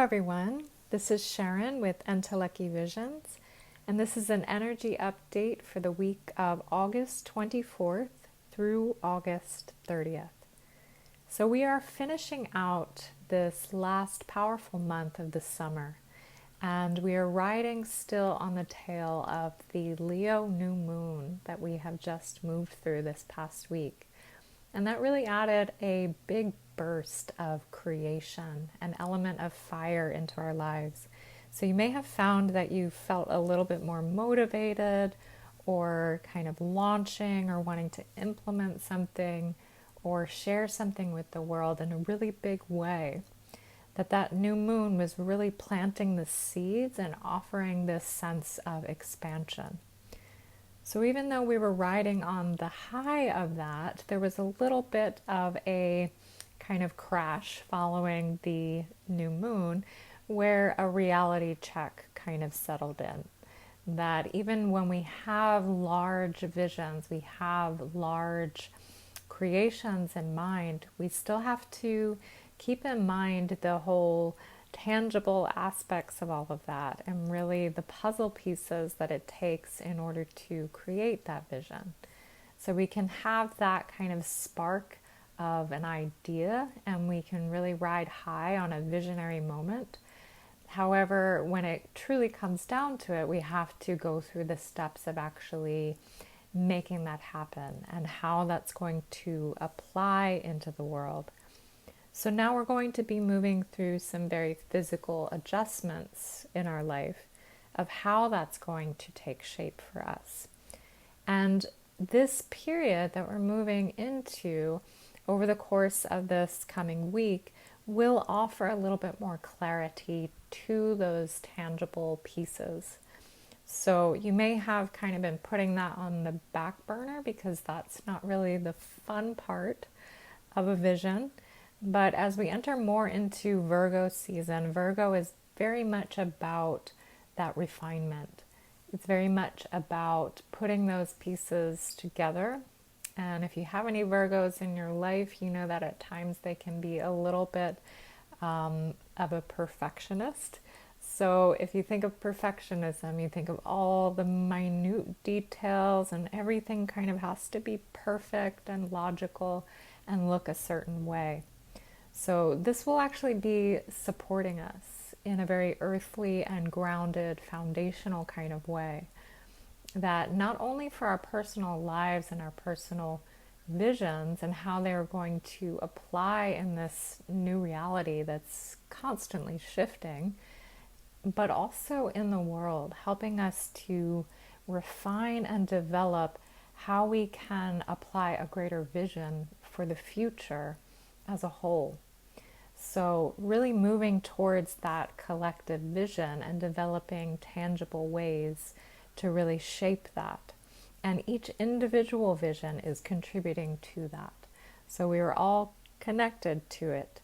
everyone. This is Sharon with Entelechy Visions, and this is an energy update for the week of August 24th through August 30th. So we are finishing out this last powerful month of the summer, and we are riding still on the tail of the Leo new moon that we have just moved through this past week. And that really added a big burst of creation, an element of fire into our lives. So you may have found that you felt a little bit more motivated or kind of launching or wanting to implement something or share something with the world in a really big way. That new moon was really planting the seeds and offering this sense of expansion. So even though we were riding on the high of that, there was a little bit of a kind of crash following the new moon where a reality check kind of settled in. That even when we have large visions, we have large creations in mind, we still have to keep in mind the whole tangible aspects of all of that and really the puzzle pieces that it takes in order to create that vision. So we can have that kind of spark of an idea and we can really ride high on a visionary moment. However, when it truly comes down to it, we have to go through the steps of actually making that happen and how that's going to apply into the world. So now we're going to be moving through some very physical adjustments in our life of how that's going to take shape for us. And this period that we're moving into over the course of this coming week will offer a little bit more clarity to those tangible pieces. So you may have kind of been putting that on the back burner because that's not really the fun part of a vision. But as we enter more into Virgo season, Virgo is very much about that refinement. It's very much about putting those pieces together. And if you have any Virgos in your life, you know that at times they can be a little bit of a perfectionist. So if you think of perfectionism, you think of all the minute details and everything kind of has to be perfect and logical and look a certain way. So this will actually be supporting us in a very earthly and grounded, foundational kind of way. That not only for our personal lives and our personal visions and how they're going to apply in this new reality that's constantly shifting, but also in the world, helping us to refine and develop how we can apply a greater vision for the future as a whole. So really moving towards that collective vision and developing tangible ways to really shape that. And each individual vision is contributing to that. So we are all connected to it.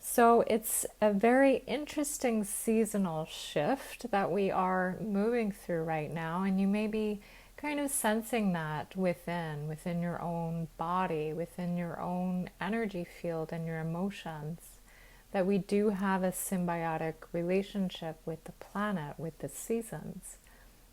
So it's a very interesting seasonal shift that we are moving through right now, and you may be kind of sensing that within your own body, within your own energy field and your emotions, that we do have a symbiotic relationship with the planet, with the seasons.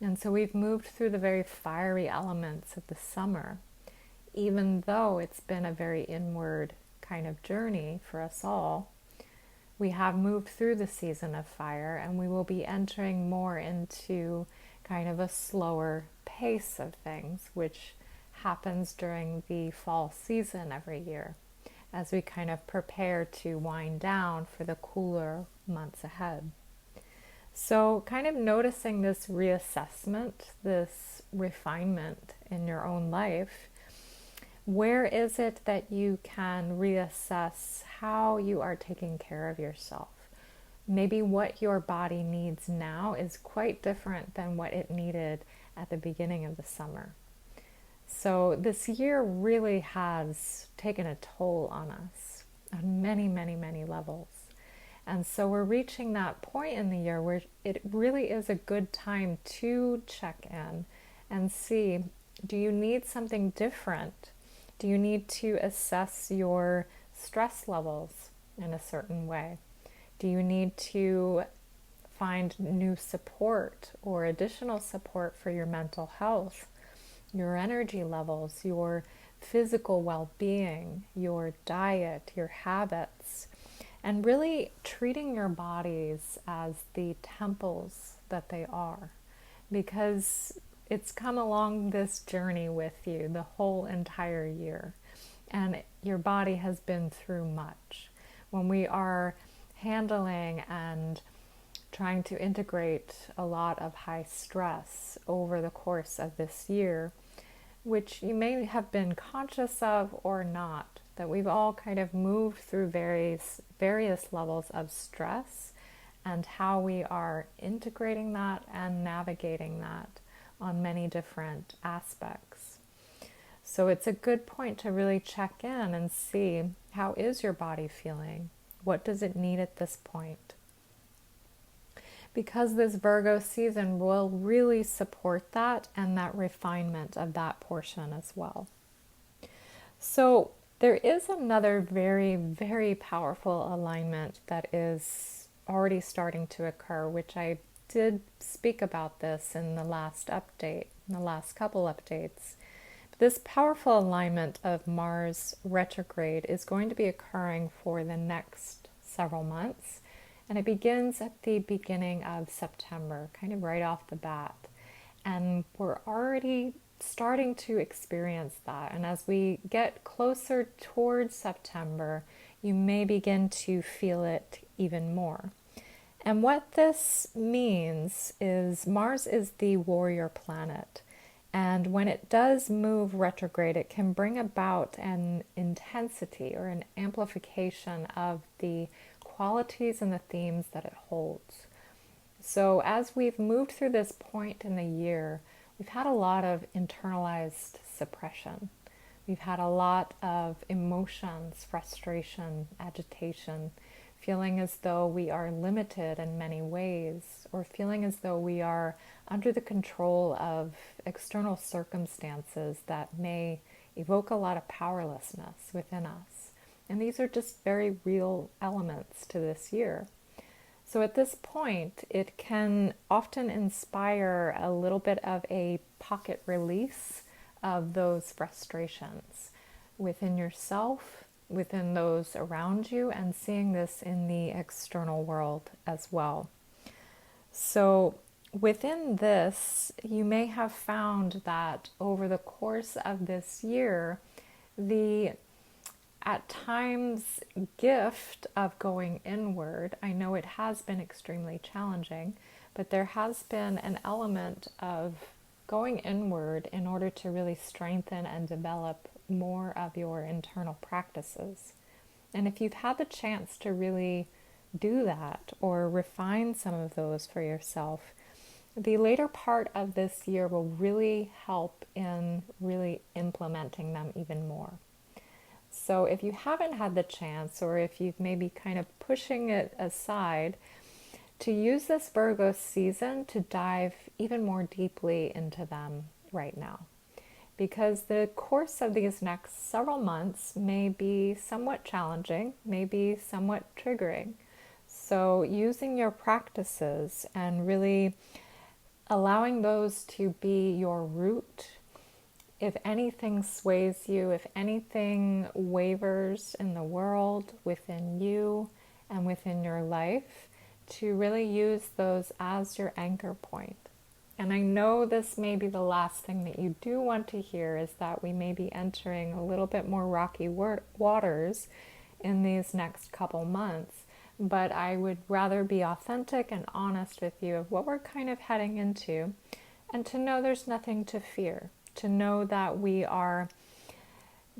And so we've moved through the very fiery elements of the summer, even though it's been a very inward kind of journey for us all. We have moved through the season of fire, and we will be entering more into kind of a slower pace of things, which happens during the fall season every year as we kind of prepare to wind down for the cooler months ahead. So kind of noticing this reassessment, this refinement in your own life. Where is it that you can reassess how you are taking care of yourself? Maybe what your body needs now is quite different than what it needed at the beginning of the summer. So this year really has taken a toll on us on many, many, many levels. And so we're reaching that point in the year where it really is a good time to check in and see, do you need something different? Do you need to assess your stress levels in a certain way? Do Do you need to find new support or additional support for your mental health, your energy levels, your physical well-being, your diet, your habits, and really treating your bodies as the temples that they are, because it's come along this journey with you the whole entire year, and your body has been through much. When we are handling and trying to integrate a lot of high stress over the course of this year, which you may have been conscious of or not, that we've all kind of moved through various levels of stress, and how we are integrating that and navigating that on many different aspects. So it's a good point to really check in and see, how is your body feeling? What does it need at this point? Because this Virgo season will really support that and that refinement of that portion as well. So there is another very, very powerful alignment that is already starting to occur, which I did speak about this in the last update, in the last couple updates. This powerful alignment of Mars retrograde is going to be occurring for the next several months. And it begins at the beginning of September, kind of right off the bat. And we're already starting to experience that. And as we get closer towards September, you may begin to feel it even more. And what this means is Mars is the warrior planet. And when it does move retrograde, it can bring about an intensity or an amplification of the qualities and the themes that it holds. So as we've moved through this point in the year, we've had a lot of internalized suppression. We've had a lot of emotions, frustration, agitation, feeling as though we are limited in many ways, or feeling as though we are under the control of external circumstances that may evoke a lot of powerlessness within us. And these are just very real elements to this year. So at this point, it can often inspire a little bit of a pocket release of those frustrations within yourself, within those around you, and seeing this in the external world as well. So within this, you may have found that over the course of this year, the at times gift of going inward, I know it has been extremely challenging, but there has been an element of going inward in order to really strengthen and develop more of your internal practices. And if you've had the chance to really do that or refine some of those for yourself, the later part of this year will really help in really implementing them even more. So if you haven't had the chance, or if you've maybe kind of pushing it aside, to use this Virgo season to dive even more deeply into them right now. Because the course of these next several months may be somewhat challenging, may be somewhat triggering. So using your practices and really allowing those to be your root. If anything sways you, if anything wavers in the world, within you and within your life, to really use those as your anchor point. And I know this may be the last thing that you do want to hear, is that we may be entering a little bit more rocky waters in these next couple months. But I would rather be authentic and honest with you of what we're kind of heading into, and to know there's nothing to fear. To know that we are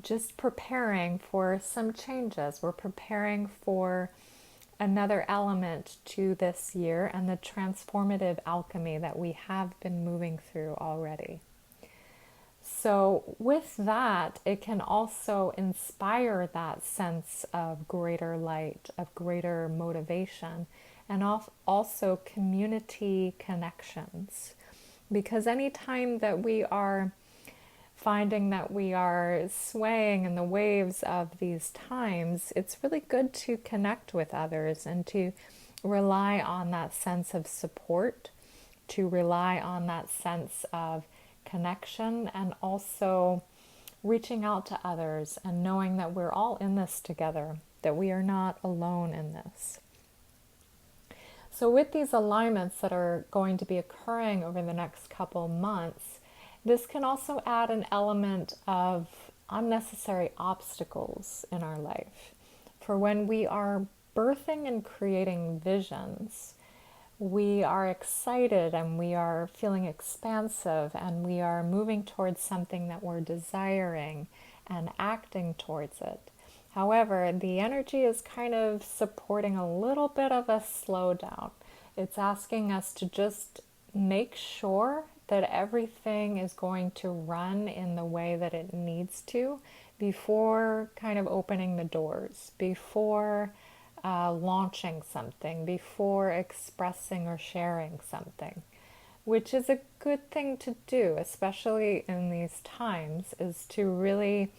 just preparing for some changes. We're preparing for another element to this year and the transformative alchemy that we have been moving through already. So with that, it can also inspire that sense of greater light, of greater motivation, and also community connections. Because anytime that we are finding that we are swaying in the waves of these times, it's really good to connect with others and to rely on that sense of support, to rely on that sense of connection, and also reaching out to others and knowing that we're all in this together, that we are not alone in this. So with these alignments that are going to be occurring over the next couple months, this can also add an element of unnecessary obstacles in our life. For when we are birthing and creating visions, we are excited and we are feeling expansive and we are moving towards something that we're desiring and acting towards it. However, the energy is kind of supporting a little bit of a slowdown. It's asking us to just make sure that everything is going to run in the way that it needs to before kind of opening the doors, before launching something, before expressing or sharing something, which is a good thing to do, especially in these times, is to really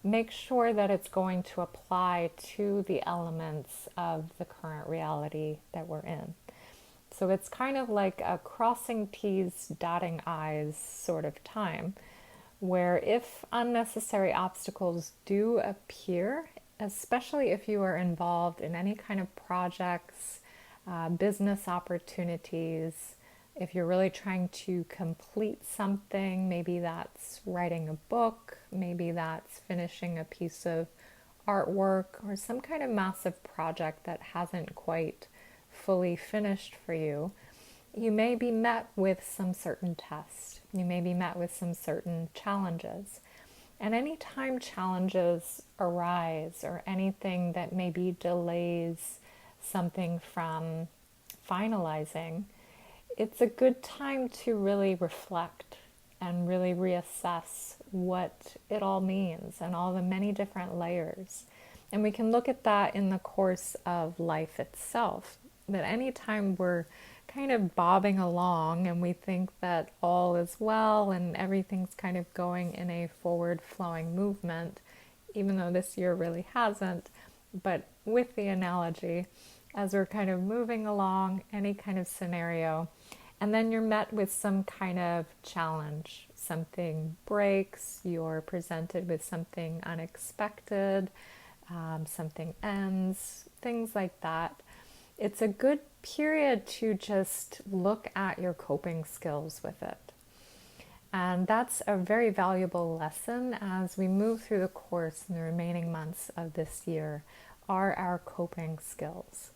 make sure that it's going to apply to the elements of the current reality that we're in. So it's kind of like a crossing T's, dotting I's sort of time, where if unnecessary obstacles do appear, especially if you are involved in any kind of projects, business opportunities, if you're really trying to complete something, maybe that's writing a book, maybe that's finishing a piece of artwork or some kind of massive project that hasn't quite fully finished for you, you may be met with some certain tests. You may be met with some certain challenges. And anytime challenges arise or anything that maybe delays something from finalizing, it's a good time to really reflect and really reassess what it all means and all the many different layers. And we can look at that in the course of life itself, that anytime we're kind of bobbing along and we think that all is well and everything's kind of going in a forward flowing movement, even though this year really hasn't, but with the analogy, as we're kind of moving along any kind of scenario, and then you're met with some kind of challenge, something breaks, you're presented with something unexpected, something ends, things like that. It's a good period to just look at your coping skills with it. And that's a very valuable lesson as we move through the course in the remaining months of this year, are our coping skills.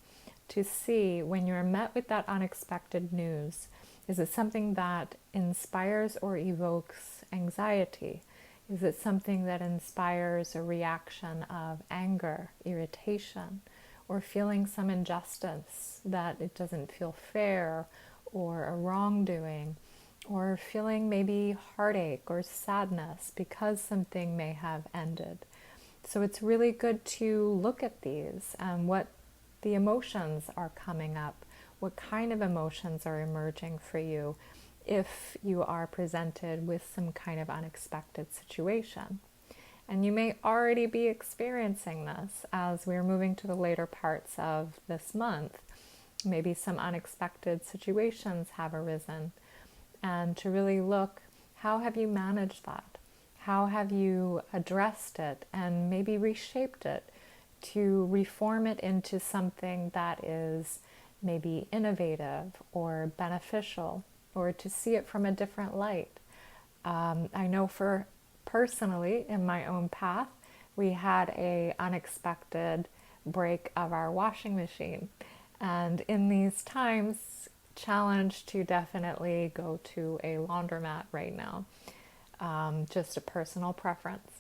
To see when you're met with that unexpected news, is it something that inspires or evokes anxiety? Is it something that inspires a reaction of anger, irritation, or feeling some injustice, that it doesn't feel fair, or a wrongdoing, or feeling maybe heartache or sadness because something may have ended? So it's really good to look at these and what the emotions are coming up, what kind of emotions are emerging for you if you are presented with some kind of unexpected situation. And you may already be experiencing this as we're moving to the later parts of this month. Maybe some unexpected situations have arisen. And to really look, how have you managed that? How have you addressed it and maybe reshaped it to reform it into something that is maybe innovative or beneficial, or to see it from a different light? I know for personally, in my own path, we had a unexpected break of our washing machine. And in these times, challenged to definitely go to a laundromat right now. Just a personal preference.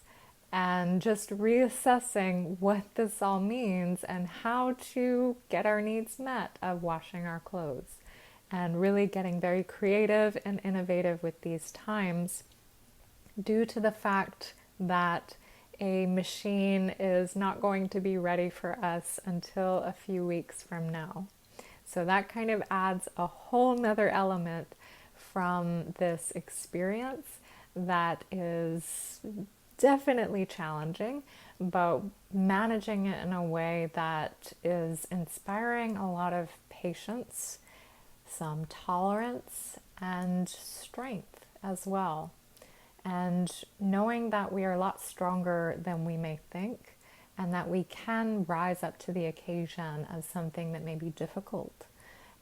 And just reassessing what this all means and how to get our needs met of washing our clothes. And really getting very creative and innovative with these times, due to the fact that a machine is not going to be ready for us until a few weeks from now. So that kind of adds a whole nother element from this experience that is definitely challenging, but managing it in a way that is inspiring a lot of patience, some tolerance, and strength as well. And knowing that we are a lot stronger than we may think, and that we can rise up to the occasion of something that may be difficult,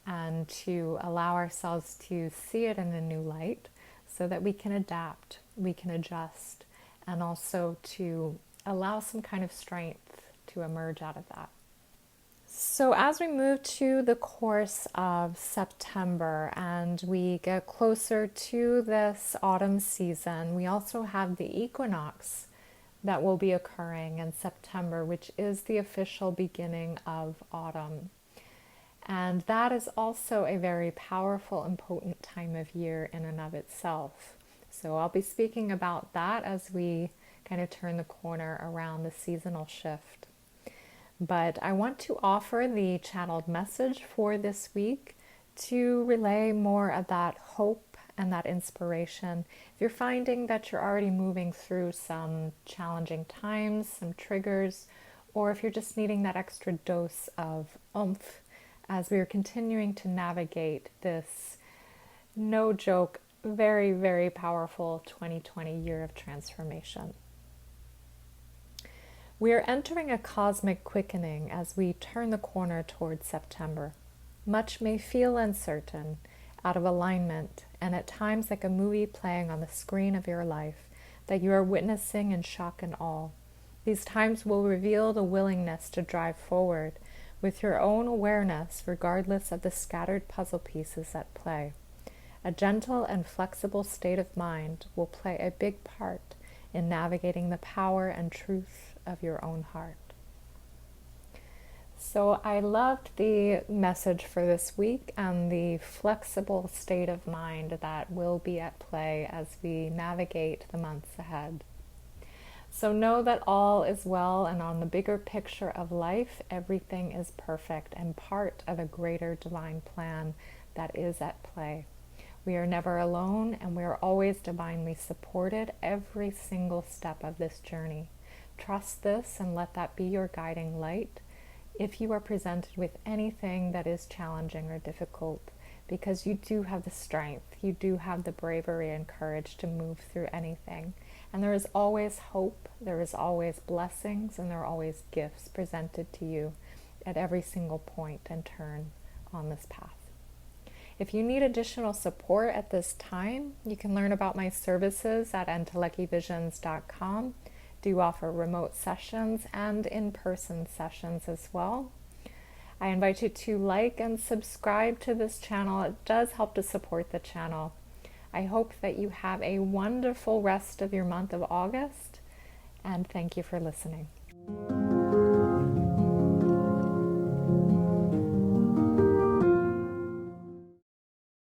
and to allow ourselves to see it in a new light so that we can adapt, we can adjust, and also to allow some kind of strength to emerge out of that. So as we move to the course of September and we get closer to this autumn season, we also have the equinox that will be occurring in September, which is the official beginning of autumn. And that is also a very powerful and potent time of year in and of itself. So I'll be speaking about that as we kind of turn the corner around the seasonal shift. But I want to offer the channeled message for this week to relay more of that hope and that inspiration. If you're finding that you're already moving through some challenging times, some triggers, or if you're just needing that extra dose of oomph as we are continuing to navigate this, no joke, very, very powerful 2020 year of transformation. We are entering a cosmic quickening as we turn the corner towards September. Much may feel uncertain, out of alignment, and at times like a movie playing on the screen of your life that you are witnessing in shock and awe. These times will reveal the willingness to drive forward with your own awareness regardless of the scattered puzzle pieces at play. A gentle and flexible state of mind will play a big part in navigating the power and truth of your own heart. So I loved the message for this week and the flexible state of mind that will be at play as we navigate the months ahead. So know that all is well, and on the bigger picture of life, everything is perfect and part of a greater divine plan that is at play. We are never alone, and we are always divinely supported every single step of this journey. Trust this and let that be your guiding light if you are presented with anything that is challenging or difficult, because you do have the strength, you do have the bravery and courage to move through anything. And there is always hope, there is always blessings, and there are always gifts presented to you at every single point and turn on this path. If you need additional support at this time, you can learn about my services at entelechivisions.com. Do offer remote sessions and in-person sessions as well. I invite you to like and subscribe to this channel. It does help to support the channel. I hope that you have a wonderful rest of your month of August, and thank you for listening.